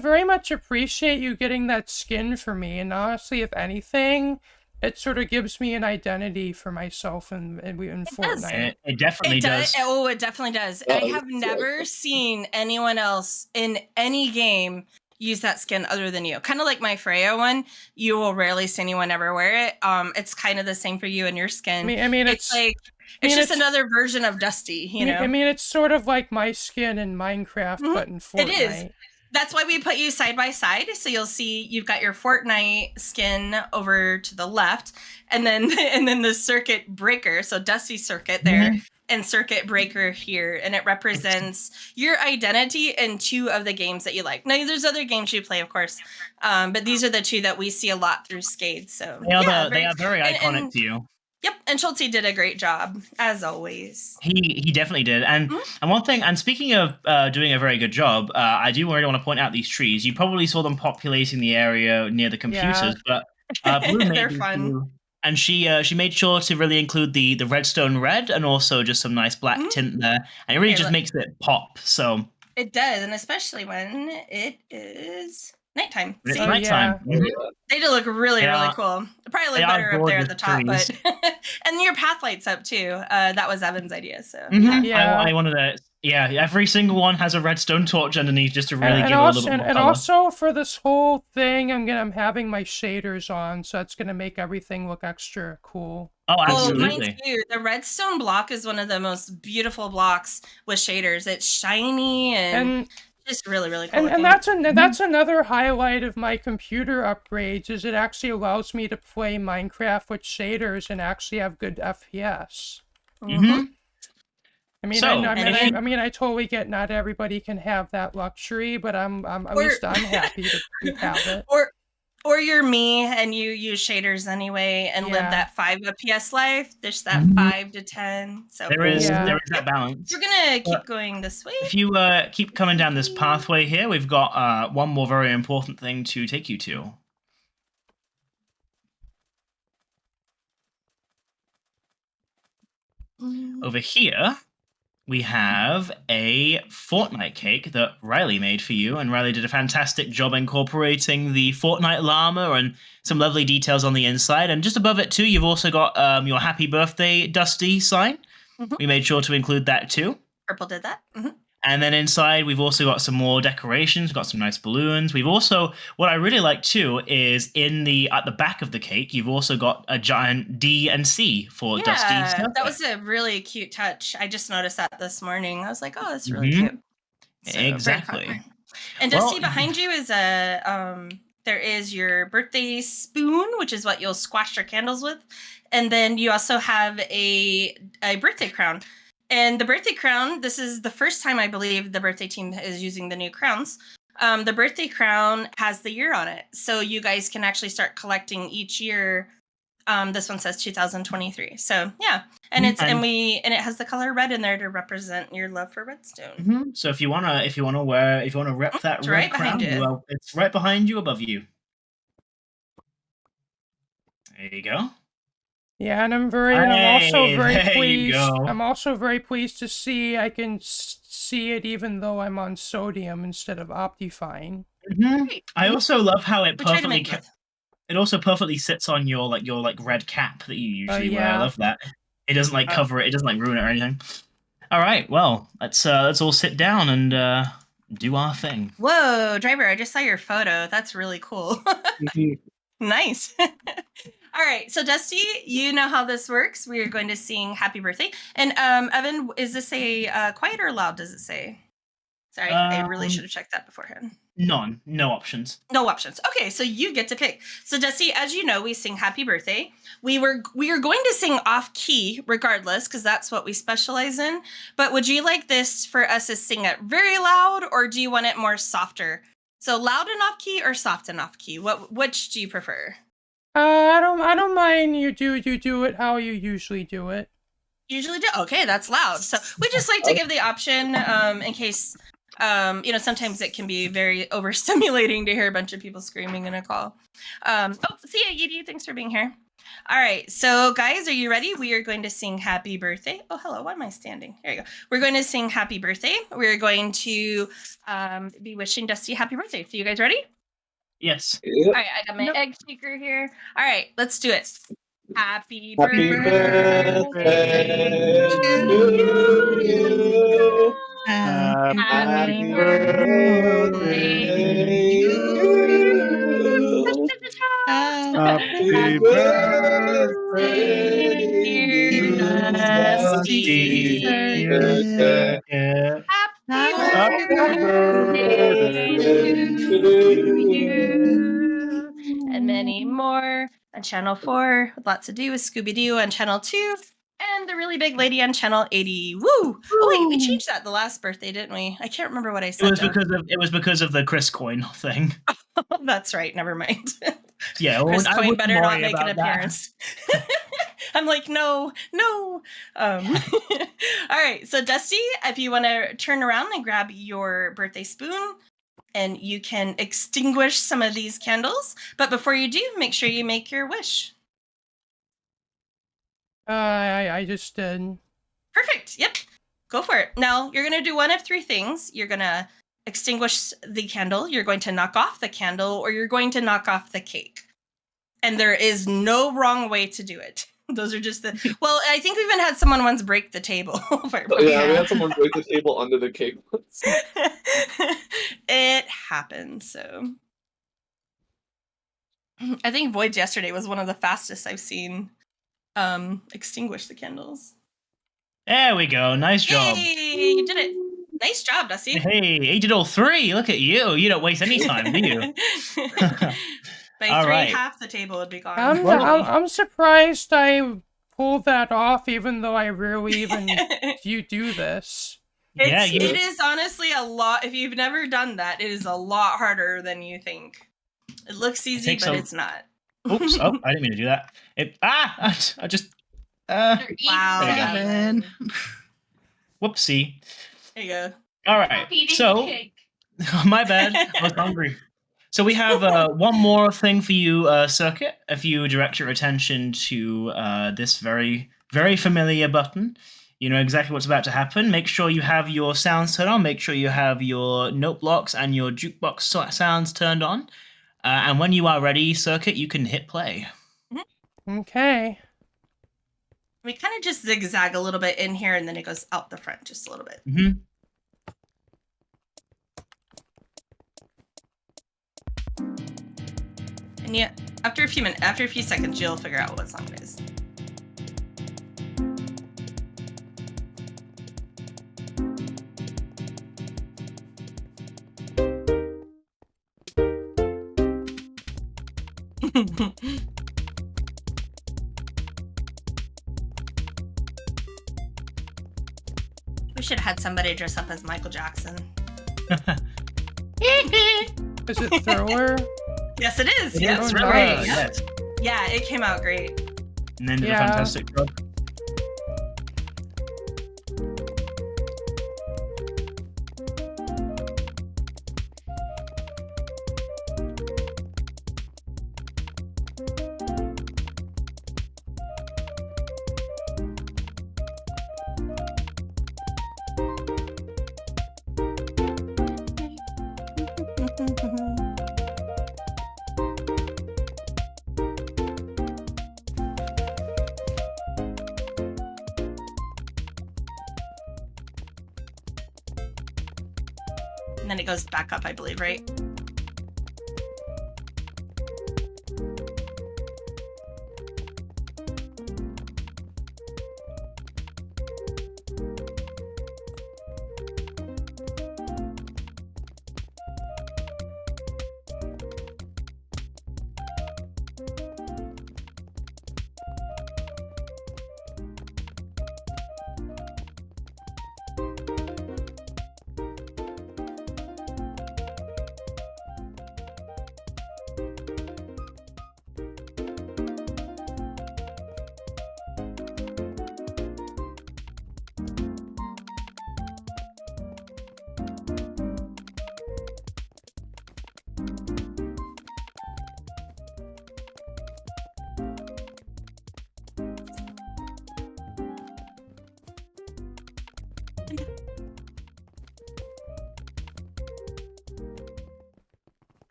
[SPEAKER 1] very much appreciate you getting that skin for me, and honestly, if anything, it sort of gives me an identity for myself in Fortnite.
[SPEAKER 4] It definitely does.
[SPEAKER 2] Oh, it definitely does. I have never seen anyone else in any game use that skin other than you. Kind of like my Freya one, you will rarely see anyone ever wear it. It's kind of the same for you and your skin. It's just another version of Dusty, you know?
[SPEAKER 1] I mean, it's sort of like my skin in Minecraft, but in Fortnite.
[SPEAKER 2] It is. That's why we put you side by side. So you'll see you've got your Fortnite skin over to the left, and then the Circuit Breaker. So Dusty Circuit there, and Circuit Breaker here. And it represents your identity in 2 of the games that you like. Now, there's other games you play, of course. But these are the 2 that we see a lot through Scade. So
[SPEAKER 4] they are very iconic to you.
[SPEAKER 2] Yep, and Schultze did a great job, as always.
[SPEAKER 4] He definitely did. And one thing, and speaking of doing a very good job, I do really want to point out these trees. You probably saw them populating the area near the computers, but Blue made
[SPEAKER 2] They're fun.
[SPEAKER 4] And she made sure to really include the redstone red and also just some nice black tint there, and it really
[SPEAKER 2] Here,
[SPEAKER 4] just
[SPEAKER 2] look.
[SPEAKER 4] makes it pop. So
[SPEAKER 2] It does, and especially when it is nighttime.
[SPEAKER 4] it's
[SPEAKER 2] See,
[SPEAKER 4] nighttime.
[SPEAKER 1] yeah.
[SPEAKER 2] they do look really,
[SPEAKER 4] They
[SPEAKER 2] really
[SPEAKER 4] are-
[SPEAKER 2] cool. Probably
[SPEAKER 4] they
[SPEAKER 2] look
[SPEAKER 4] are
[SPEAKER 2] better up there at the
[SPEAKER 4] gorgeous
[SPEAKER 2] top,
[SPEAKER 4] trees.
[SPEAKER 2] but and your path lights up too. That was Evan's idea, so
[SPEAKER 4] Mhm.
[SPEAKER 1] Yeah.
[SPEAKER 4] I wanted to. Yeah, every single one has a redstone torch underneath just to really give it a little bit more
[SPEAKER 1] and
[SPEAKER 4] color.
[SPEAKER 1] also for this whole thing, I'm having my shaders on, so that's gonna make everything look extra cool.
[SPEAKER 4] Oh,
[SPEAKER 2] Well, mine
[SPEAKER 4] absolutely.
[SPEAKER 2] too. The redstone block is one of the most beautiful blocks with shaders. It's shiny and
[SPEAKER 1] And
[SPEAKER 2] just really, really cool
[SPEAKER 1] and
[SPEAKER 2] looking.
[SPEAKER 1] that's another highlight of my computer upgrades is it actually allows me to play Minecraft with shaders and actually have good FPS.
[SPEAKER 4] Mm-hmm.
[SPEAKER 1] I mean,
[SPEAKER 4] So,
[SPEAKER 1] I totally get not everybody can have that luxury, but I'm at
[SPEAKER 2] Or-
[SPEAKER 1] least I'm happy to have it.
[SPEAKER 2] Or you're me and you use shaders anyway and live
[SPEAKER 1] Yeah.
[SPEAKER 2] that 5 FPS life, dish that
[SPEAKER 4] Mhm.
[SPEAKER 2] 5 to 10. So
[SPEAKER 4] there is
[SPEAKER 1] Yeah.
[SPEAKER 4] that balance.
[SPEAKER 2] we're gonna keep
[SPEAKER 4] But
[SPEAKER 2] going this way.
[SPEAKER 4] if you keep coming down this pathway here, we've got one more very important thing to take you to. Over here, we have a Fortnite cake that Riley made for you, and Riley did a fantastic job incorporating the Fortnite llama and some lovely details on the inside. And just above it too, you've also got your Happy Birthday Dusty sign.
[SPEAKER 2] Mhm.
[SPEAKER 4] We made sure to include that too.
[SPEAKER 2] Purple did that.
[SPEAKER 4] And then inside, we've also got some more decorations. We've got some nice balloons. We've also, what I really like too, is at the back of the cake, you've also got a giant D and C for Dusty.
[SPEAKER 2] Yeah, that was a really cute touch. I just noticed that this morning. I was like, oh, that's really
[SPEAKER 4] Mhm.
[SPEAKER 2] cute. So, very
[SPEAKER 4] Exactly.
[SPEAKER 2] fun. And
[SPEAKER 4] Well-
[SPEAKER 2] Dusty, behind you is there is your birthday spoon, which is what you'll squash your candles with. And then you also have a birthday crown. And the birthday crown, this is the first time I believe the birthday team is using the new crowns. The birthday crown has the year on it. So you guys can actually start collecting each year. This one says 2023. So yeah. And it has the color red in there to represent your love for redstone.
[SPEAKER 4] Mm-hmm. So if you wanna rep that
[SPEAKER 2] It's
[SPEAKER 4] red
[SPEAKER 2] right
[SPEAKER 4] crown,
[SPEAKER 2] behind you.
[SPEAKER 4] it's right behind you, above you. There you go.
[SPEAKER 1] Yeah, and I'm also
[SPEAKER 4] Hey,
[SPEAKER 1] very
[SPEAKER 4] there you
[SPEAKER 1] pleased.
[SPEAKER 4] go.
[SPEAKER 1] I'm also very pleased to see I can see it even though I'm on sodium instead of Optifine.
[SPEAKER 4] Mm-hmm. I also love how it
[SPEAKER 2] We try to
[SPEAKER 4] perfectly.
[SPEAKER 2] make both.
[SPEAKER 4] It also perfectly sits on your red cap that you usually wear. I
[SPEAKER 1] yeah.
[SPEAKER 4] love that. It doesn't cover it. It doesn't ruin it or anything. All right. Well, let's all sit down and do our thing.
[SPEAKER 2] Whoa, driver! I just saw your photo. That's really cool. Nice. All right, so Dusty, you know how this works. We are going to sing "Happy Birthday." And Evan, is this a quiet or loud? Does it say? Sorry, I really should have checked that beforehand.
[SPEAKER 4] None. No options.
[SPEAKER 2] No options. Okay, so you get to pick. So Dusty, as you know, we sing "Happy Birthday." We are going to sing off key regardless, because that's what we specialize in. But would you like this for us to sing it very loud, or do you want it more softer? So loud and off key or soft and off key? Which do you prefer?
[SPEAKER 1] I don't mind you do it how you usually do it.
[SPEAKER 2] Usually do. Okay, that's loud. So we just like to give the option in case sometimes it can be very overstimulating to hear a bunch of people screaming in a call. See ya, Yidi. Thanks for being here. All right, so guys, are you ready? We are going to sing "Happy Birthday." Oh, hello. Why am I standing? There you go. We're going to sing "Happy Birthday." We're going to be wishing Dusty happy birthday. So you guys ready?
[SPEAKER 4] Yes.
[SPEAKER 2] All right, I got my egg shaker here. All right, let's do it. Happy
[SPEAKER 3] Happy
[SPEAKER 2] birthday
[SPEAKER 3] birthday
[SPEAKER 2] to
[SPEAKER 3] to
[SPEAKER 2] you.
[SPEAKER 3] you.
[SPEAKER 2] Happy
[SPEAKER 3] Happy
[SPEAKER 2] birthday
[SPEAKER 3] birthday
[SPEAKER 2] to
[SPEAKER 3] to
[SPEAKER 2] you.
[SPEAKER 3] you.
[SPEAKER 2] Happy
[SPEAKER 3] Happy
[SPEAKER 2] birthday,
[SPEAKER 3] birthday,
[SPEAKER 2] dear Dusty.
[SPEAKER 3] dear.
[SPEAKER 2] Happy
[SPEAKER 3] Happy
[SPEAKER 2] birthday
[SPEAKER 3] birthday
[SPEAKER 2] to
[SPEAKER 3] to
[SPEAKER 2] you. And
[SPEAKER 3] you.
[SPEAKER 2] many more on Channel 4. Lots to do with Scooby Doo on Channel 2. And the really big lady on Channel 80. Woo! Oh, wait, we changed that the last birthday, didn't we? I can't remember what I said.
[SPEAKER 4] It was because of the Chris Coin thing.
[SPEAKER 2] That's right. Never mind.
[SPEAKER 4] Yeah,
[SPEAKER 2] Chris
[SPEAKER 4] I
[SPEAKER 2] Coin
[SPEAKER 4] wouldn't
[SPEAKER 2] better not
[SPEAKER 4] worry
[SPEAKER 2] make an
[SPEAKER 4] about that.
[SPEAKER 2] appearance. I'm like, no. All right. So, Dusty, if you want to turn around and grab your birthday spoon, and you can extinguish some of these candles. But before you do, make sure you make your wish.
[SPEAKER 1] I just did.
[SPEAKER 2] Perfect. Yep. Go for it. Now you're gonna do one of three things. You're gonna extinguish the candle, you're going to knock off the candle, or you're going to knock off the cake. And there is no wrong way to do it. Those are just the. Well, I think we even had someone once break the table.
[SPEAKER 3] Yeah, we had someone break the table under the cake once.
[SPEAKER 2] It happened. So I think Voids yesterday was one of the fastest I've seen extinguish the candles.
[SPEAKER 4] There we go. Nice job.
[SPEAKER 2] Hey, you did it. Nice job, Dusty.
[SPEAKER 4] Hey, he did all three. Look at you. You don't waste any time, do you?
[SPEAKER 2] By
[SPEAKER 4] All
[SPEAKER 2] three,
[SPEAKER 4] right.
[SPEAKER 2] half the table would be gone.
[SPEAKER 1] I'm surprised I pulled that off, even though I rarely even do this.
[SPEAKER 4] Yeah,
[SPEAKER 2] It is honestly a lot. If you've never done that, it is a lot harder than you think. It looks easy, but it's not.
[SPEAKER 4] Oops! Oh, I didn't mean to do that. I just.
[SPEAKER 2] Wow.
[SPEAKER 4] There you go. Whoopsie.
[SPEAKER 2] There you go.
[SPEAKER 4] All right. So, my bad. I was hungry. So we have one more thing for you, Circuit. If you direct your attention to this very, very familiar button, you know exactly what's about to happen. Make sure you have your sounds turned on. Make sure you have your note blocks and your jukebox sounds turned on. And when you are ready, Circuit, you can hit play.
[SPEAKER 1] Okay.
[SPEAKER 2] We kind of just zigzag a little bit in here, and then it goes out the front just a little bit.
[SPEAKER 4] Mm-hmm.
[SPEAKER 2] And yeah, after a few seconds, you'll figure out what song it is. We should have had somebody dress up as Michael Jackson.
[SPEAKER 1] Is it Thriller?
[SPEAKER 2] Yes, it is.
[SPEAKER 4] It
[SPEAKER 2] Yes,
[SPEAKER 4] is
[SPEAKER 2] really.
[SPEAKER 1] Thriller,
[SPEAKER 4] yes.
[SPEAKER 2] Yeah, it came out great.
[SPEAKER 4] And then did a
[SPEAKER 1] Yeah.
[SPEAKER 4] fantastic job.
[SPEAKER 2] And then it goes back up, I believe, right?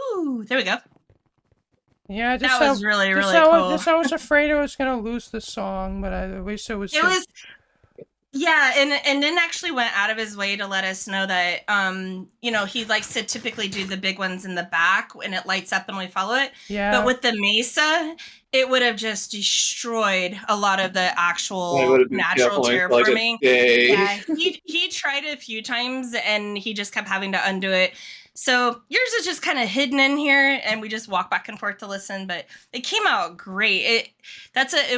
[SPEAKER 2] Ooh, there we go.
[SPEAKER 1] Yeah,
[SPEAKER 2] That was really, really
[SPEAKER 1] I
[SPEAKER 2] cool.
[SPEAKER 1] I was afraid I was gonna lose the song, but at least it was.
[SPEAKER 2] Yeah, and then actually went out of his way to let us know that he likes to typically do the big ones in the back when it lights up and we follow it.
[SPEAKER 1] Yeah.
[SPEAKER 2] But with the Mesa, it would have just destroyed a lot of the actual natural terraforming. Yeah, he tried it a few times and he just kept having to undo it. So yours is just kind of hidden in here, and we just walk back and forth to listen. But it came out great. It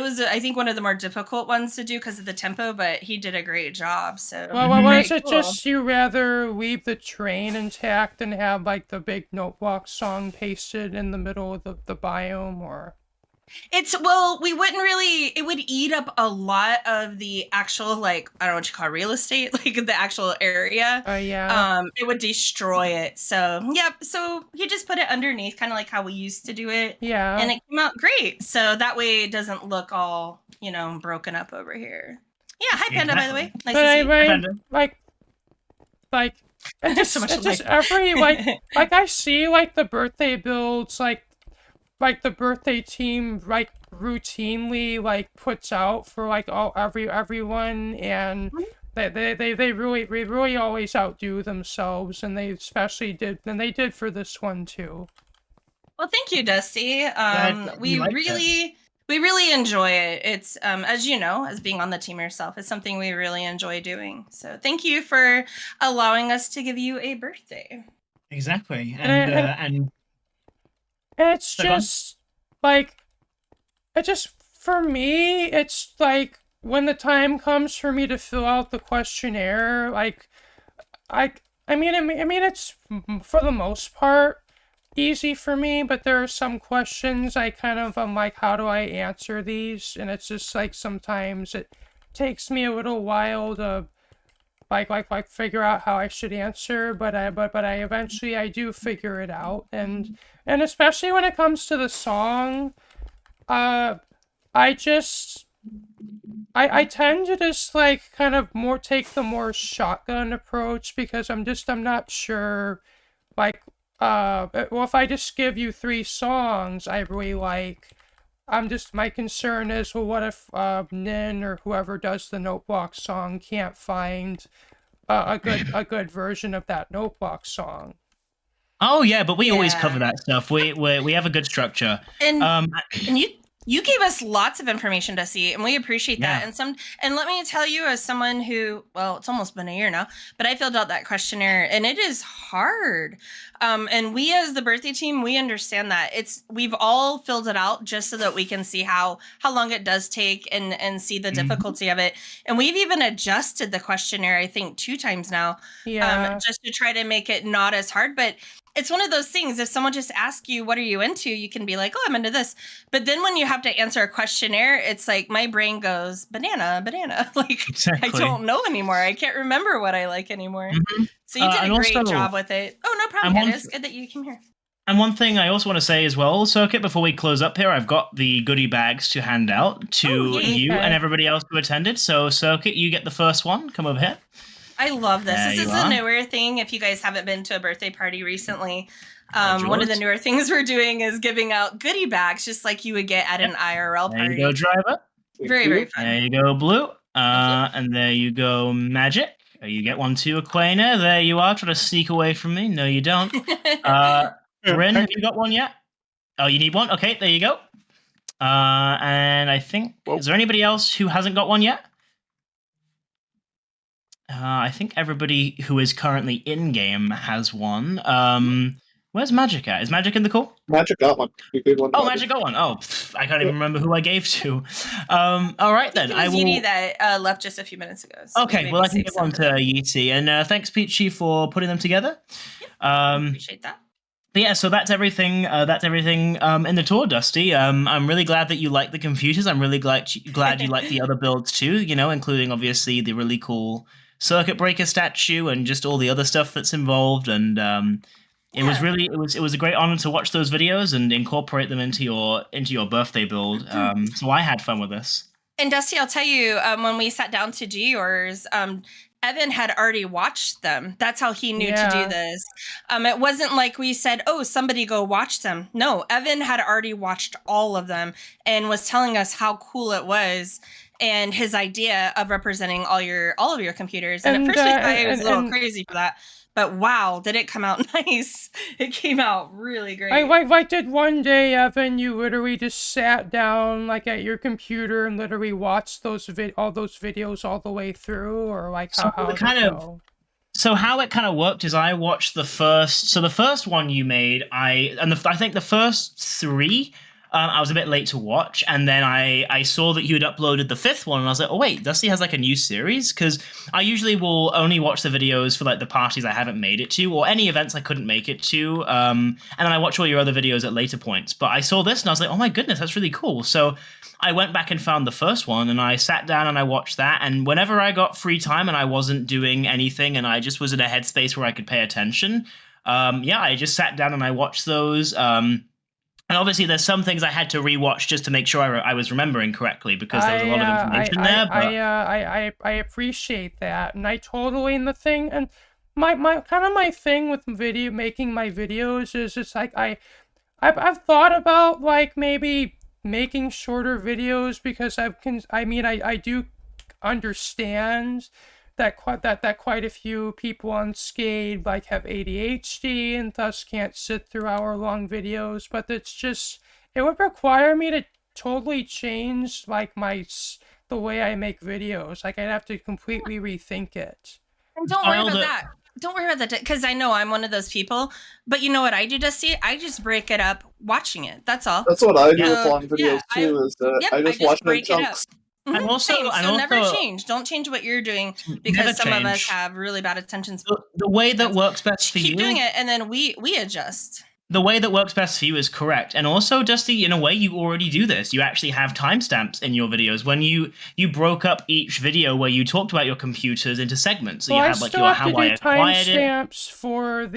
[SPEAKER 2] was I think one of the more difficult ones to do because of the tempo, but he did a great job. So
[SPEAKER 1] well, is it just you rather leave the train intact and have like the big notebook song pasted in the middle of the biome, or?
[SPEAKER 2] We wouldn't really, it would eat up a lot of the actual, like, I don't know what you call it, real estate, like the actual area.
[SPEAKER 1] Yeah.
[SPEAKER 2] It would destroy it. So, yep. So you just put it underneath, kind of like how we used to do it.
[SPEAKER 1] Yeah.
[SPEAKER 2] And it came out great. So that way it doesn't look all, broken up over here. Yeah. Hi, Panda, by the way. Nice
[SPEAKER 1] But
[SPEAKER 2] to see you.
[SPEAKER 4] Hi, Panda.
[SPEAKER 1] like, it just,
[SPEAKER 2] So much
[SPEAKER 1] it just
[SPEAKER 2] life.
[SPEAKER 1] every, like I see, like, the birthday builds, like the birthday team, like, routinely, like, puts out for, like, everyone, and they really always outdo themselves, and they did for this one, too.
[SPEAKER 2] Well, thank you, Dusty.
[SPEAKER 4] We liked it.
[SPEAKER 2] We really enjoy it. It's as you know, as being on the team yourself, it's something we really enjoy doing. So thank you for allowing us to give you a birthday.
[SPEAKER 4] Exactly,
[SPEAKER 1] And
[SPEAKER 4] and
[SPEAKER 1] it's
[SPEAKER 4] So go on.
[SPEAKER 1] just, like, it just, for me, it's, like, when the time comes for me to fill out the questionnaire, like, I mean, it's, for the most part, easy for me, but there are some questions I'm like, how do I answer these? And it's just like sometimes it takes me a little while to like figure out how I should answer, but I eventually I do figure it out, and especially when it comes to the song, I just I tend to just like kind of more take the more shotgun approach because I'm not sure, like, well, if I just give you 3 songs I really like, my concern is, well, what if Nin or whoever does the Notebox song can't find a good version of that Notebox song?
[SPEAKER 4] Oh yeah, but we always
[SPEAKER 2] Yeah.
[SPEAKER 4] cover that stuff. We have a good structure.
[SPEAKER 2] And
[SPEAKER 4] Um,
[SPEAKER 2] and you gave us lots of information to see, and we appreciate that.
[SPEAKER 4] Yeah.
[SPEAKER 2] And let me tell you, as someone who, well, it's almost been a year now, but I filled out that questionnaire, and it is hard. And we, as the birthday team, we understand that we've all filled it out just so that we can see how long it does take and see the difficulty of it. And we've even adjusted the questionnaire, I think, 2 times now,
[SPEAKER 1] Yeah.
[SPEAKER 2] just to try to make it not as hard. But it's one of those things, if someone just asks you, what are you into? You can be like, oh, I'm into this. But then when you have to answer a questionnaire, it's like my brain goes, banana. Like,
[SPEAKER 4] Exactly.
[SPEAKER 2] I don't know anymore. I can't remember what I like anymore.
[SPEAKER 4] Mhm.
[SPEAKER 2] So you did
[SPEAKER 4] And
[SPEAKER 2] a great
[SPEAKER 4] also-
[SPEAKER 2] job with it. Oh, no problem, Panda. It's good that you came here.
[SPEAKER 4] And one thing I also want to say as well, Circuit, before we close up here, I've got the goodie bags to hand out to
[SPEAKER 2] yay.
[SPEAKER 4] you
[SPEAKER 1] Okay.
[SPEAKER 4] and everybody else who attended. So Circuit, you get the first one. Come over here.
[SPEAKER 2] I love this.
[SPEAKER 4] There
[SPEAKER 2] This
[SPEAKER 4] you
[SPEAKER 2] is
[SPEAKER 4] are.
[SPEAKER 2] a newer thing. If you guys haven't been to a birthday party recently,
[SPEAKER 4] George.
[SPEAKER 2] one of the newer things we're doing is giving out goodie bags, just like you would get at an IRL
[SPEAKER 4] There
[SPEAKER 2] party.
[SPEAKER 4] you go, Driver.
[SPEAKER 2] Very, very fun.
[SPEAKER 4] There you go, Blue.
[SPEAKER 2] Thank
[SPEAKER 4] And there you go, Magic. You get one too, Aquana. There you are, trying to sneak away from me. No, you don't. Rin, have you got one yet? Oh, you need one? Okay, there you go. And I think, is there anybody else who hasn't got one yet? I think everybody who is currently in-game has one. Where's Magic at? Is Magic in the call?
[SPEAKER 3] Magic got one. You gave one to
[SPEAKER 4] Oh, Magic got one. Oh, I can't even remember who I gave to. All right, then.
[SPEAKER 2] It was Yeetie that left just a few minutes ago. So
[SPEAKER 4] Okay, well, I can give one to Yeetie. And thanks, Peachy, for putting them together.
[SPEAKER 2] Appreciate that.
[SPEAKER 4] But yeah, so that's everything. That's everything in the tour, Dusty. I'm really glad that you like the computers. I'm really glad you like the other builds too. You know, including obviously the really cool circuit breaker statue and just all the other stuff that's involved. And it was really it was a great honor to watch those videos and incorporate them into your birthday build. So I had fun with this.
[SPEAKER 2] And Dusty, I'll tell you, when we sat down to do yours, Evan had already watched them. That's how he knew to do this. It wasn't like we said, oh, somebody go watch them. No, Evan had already watched all of them and was telling us how cool it was and his idea of representing all of your computers. And at first we thought it was a little crazy for that. But wow, did it come out nice. It came out really great.
[SPEAKER 1] I did one day, Evan, you literally just sat down like at your computer and literally watched all those videos all the way through, or like how did it go?
[SPEAKER 4] So how it kind of worked is I watched the first one you made. I think the first 3 I was a bit late to watch, and then I saw that you had uploaded the 5th one, and I was like, oh wait, Dusty has like a new series, because I usually will only watch the videos for like the parties I haven't made it to, or any events I couldn't make it to, and then I watch all your other videos at later points. But I saw this, and I was like, oh my goodness, that's really cool. So I went back and found the first one, and I sat down and I watched that, and whenever I got free time and I wasn't doing anything, and I just was in a headspace where I could pay attention, I just sat down and I watched those. And obviously, there's some things I had to rewatch just to make sure I was remembering correctly, because there was a lot of information there. But
[SPEAKER 1] I appreciate that, and I totally and the thing, and my thing with making my videos is just like I've thought about like maybe making shorter videos, because I do understand that quite a few people unscathed like have ADHD and thus can't sit through hour-long videos, but it would require me to totally change like the way I make videos. Like I'd have to completely rethink it.
[SPEAKER 2] And don't worry about that. Don't worry about that, because I know I'm one of those people. But you know what I do, Dusty? I just break it up watching it. That's all.
[SPEAKER 3] That's what I do with long videos too. I just watch them in
[SPEAKER 2] break it up.
[SPEAKER 3] chunks.
[SPEAKER 4] And also,
[SPEAKER 2] never change. Don't change what you're doing, because some of us have really bad attention span.
[SPEAKER 4] The way that works best for you.
[SPEAKER 2] Keep doing it, and then we adjust.
[SPEAKER 4] The way that works best for you is correct. And also, Dusty, in a way, you already do this. You actually have timestamps in your videos. When you broke up each video where you talked about your computers into segments. So
[SPEAKER 1] well,
[SPEAKER 4] you have like your how I acquired it.
[SPEAKER 1] Timestamps for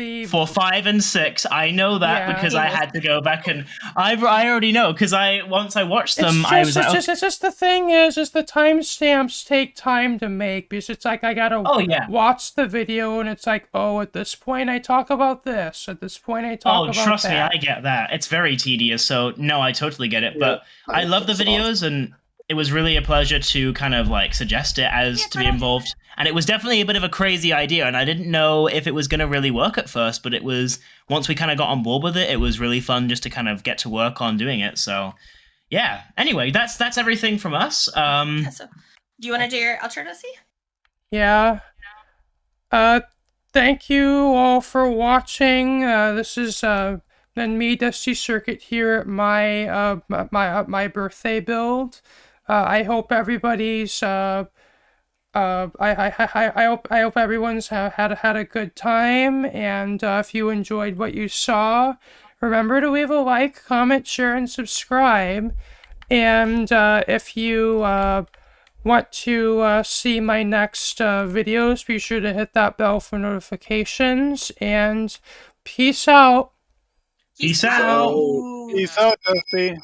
[SPEAKER 4] 5 and 6. I know that because I had to go back and I already know, because once I watched them,
[SPEAKER 1] it's just the thing is the timestamps take time to make, because it's like I gotta watch the video, and it's like, oh, at this point I talk about this. At this point I talk about
[SPEAKER 4] trust
[SPEAKER 1] that.
[SPEAKER 4] me, I get that. It's very tedious, so no, I totally get it. But I love the videos, and it was really a pleasure to kind of like suggest it to be involved. And it was definitely a bit of a crazy idea, and I didn't know if it was going to really work at first, but it was, once we kind of got on board with it, it was really fun just to kind of get to work on doing it. So yeah. Anyway, that's everything from us.
[SPEAKER 2] So, do you want to do your outro, Dusty?
[SPEAKER 1] Yeah. Thank you all for watching. This is been me, Dusty Circuit, here at my birthday build. I hope everybody's I hope everyone's had a good time, and if you enjoyed what you saw, remember to leave a like, comment, share, and subscribe. And if you want to see my next videos, be sure to hit that bell for notifications, and peace out.
[SPEAKER 4] Peace out.
[SPEAKER 5] Peace out, Dusty.